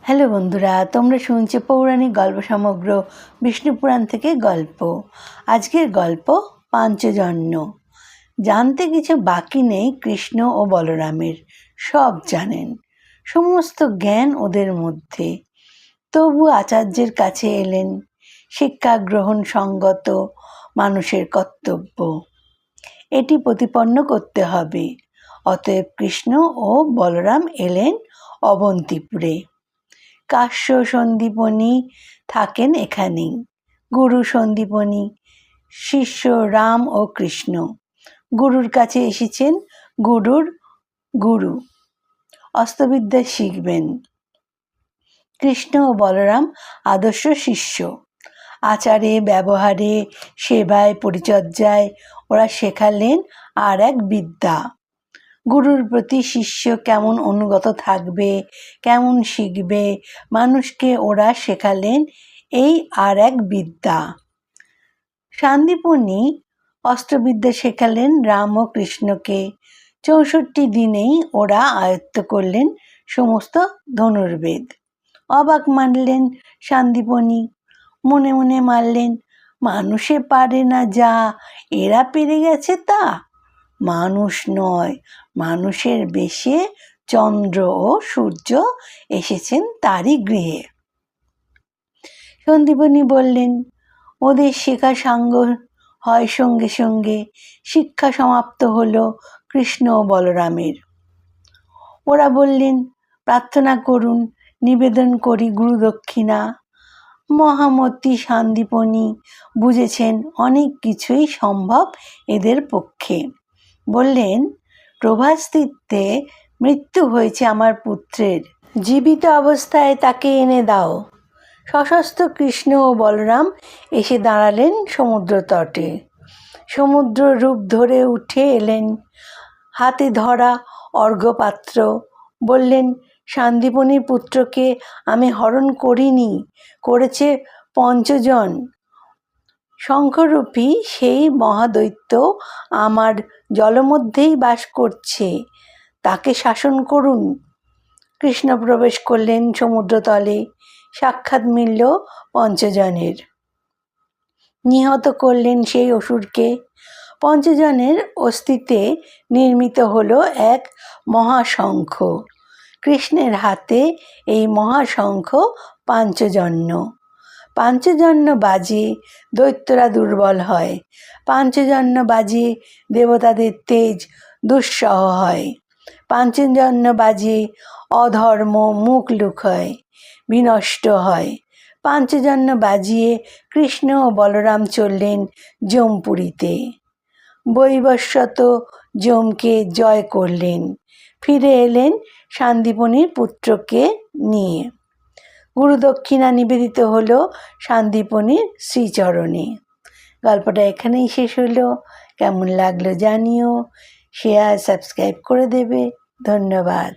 Hello বন্ধুরা, তোমরা শুনছো পৌরাণিক গল্প সমগ্র বিষ্ণু পুরাণ থেকে গল্প। আজকের গল্প পাঞ্চজন্য। জানতে কিছু বাকি নেই কৃষ্ণ ও বলরামের, সব জানেন, সমস্ত জ্ঞান ওদের মধ্যে। তবু আচার্যের কাছে এলেন, শিক্ষা গ্রহণ সঙ্গত মানুষের কর্তব্য, এটি প্রতিপন্ন করতে হবে। অতএব কৃষ্ণ ও বলরাম এলেন অবন্তিপুরে। কাশ্য সন্দীপনী থাকেন এখানেই। গুরু সন্দীপনী, শিষ্য রাম ও কৃষ্ণ। গুরুর কাছে এসেছেন গুরু অস্ত্রবিদ্যা শিখবেন। কৃষ্ণ ও বলরাম আদর্শ শিষ্য। আচারে ব্যবহারে সেবায় পরিচর্যায় ওরা শেখালেন আর এক বিদ্যা। গুরুর প্রতি শিষ্য কেমন অনুগত থাকবে, কেমন শিখবে, মানুষকে ওরা শেখালেন এই আর এক বিদ্যা। সান্দীপনী অস্ত্রবিদ্যা শেখালেন রাম ও কৃষ্ণকে। 64 দিনেই ওরা আয়ত্ত করলেন সমস্ত ধনুর্বেদ। অবাক মানলেন সান্দীপনী, মনে মনে মারলেন, মানুষে পারে না যা এরা পেরে গেছে তা। মানুষ নয়, মানুষের বেশে চন্দ্র ও সূর্য এসেছেন তারই গৃহে। সন্দীপনী বললেন, ওদের শেখা সাঙ্গ হয় সঙ্গে সঙ্গে। শিক্ষা সমাপ্ত হলো কৃষ্ণ ও বলরামের। ওরা বললেন, প্রার্থনা করুন, নিবেদন করি গুরুদক্ষিণা। মহামতি সান্দীপনী বুঝেছেন অনেক কিছুই সম্ভব এদের পক্ষে। বললেন, প্রভাস্তিত্বে মৃত্যু হয়েছে আমার পুত্রের, জীবিত অবস্থায় তাকে এনে দাও। সশস্ত্র কৃষ্ণ ও বলরাম এসে দাঁড়ালেন সমুদ্র তটে। সমুদ্র রূপ ধরে উঠে এলেন, হাতে ধরা অর্ঘ্যপাত্র। বললেন, সান্দীপনীর পুত্রকে আমি হরণ করিনি, করেছে পঞ্চজন। শঙ্খরূপী সেই মহাদৈত্য আমার জলমধ্যেই বাস করছে, তাকে শাসন করুন। কৃষ্ণ প্রবেশ করলেন সমুদ্রতলে। সাক্ষাৎ মিলল পঞ্চজনের। নিহত করলেন সেই অসুরকে। পঞ্চজনের অস্তিত্বে নির্মিত হলো এক মহাশঙ্খ। কৃষ্ণের হাতে এই মহাশঙ্খ পাঞ্চজন্য। পাঞ্চজন্য বাজে দৈত্যরা দুর্বল হয়। পাঞ্চজন্য বাজে দেবতাদের তেজ দুঃসহ হয়। পাঞ্চজন্য বাজে অধর্ম মুখ লুকোয়, বিনষ্ট হয়। পাঞ্চজন্য বাজিয়ে কৃষ্ণ ও বলরাম চললেন যমপুরীতে। বৈবস্বত যমকে জয় করলেন। ফিরে এলেন সান্দীপনীর পুত্রকে নিয়ে। গুরুদক্ষিণা নিবেদিত হলো সান্দীপনীর শ্রীচরণে। গল্পটা এখানেই শেষ হলো। কেমন লাগলো জানিও, শেয়ার সাবস্ক্রাইব করে দেবে। ধন্যবাদ।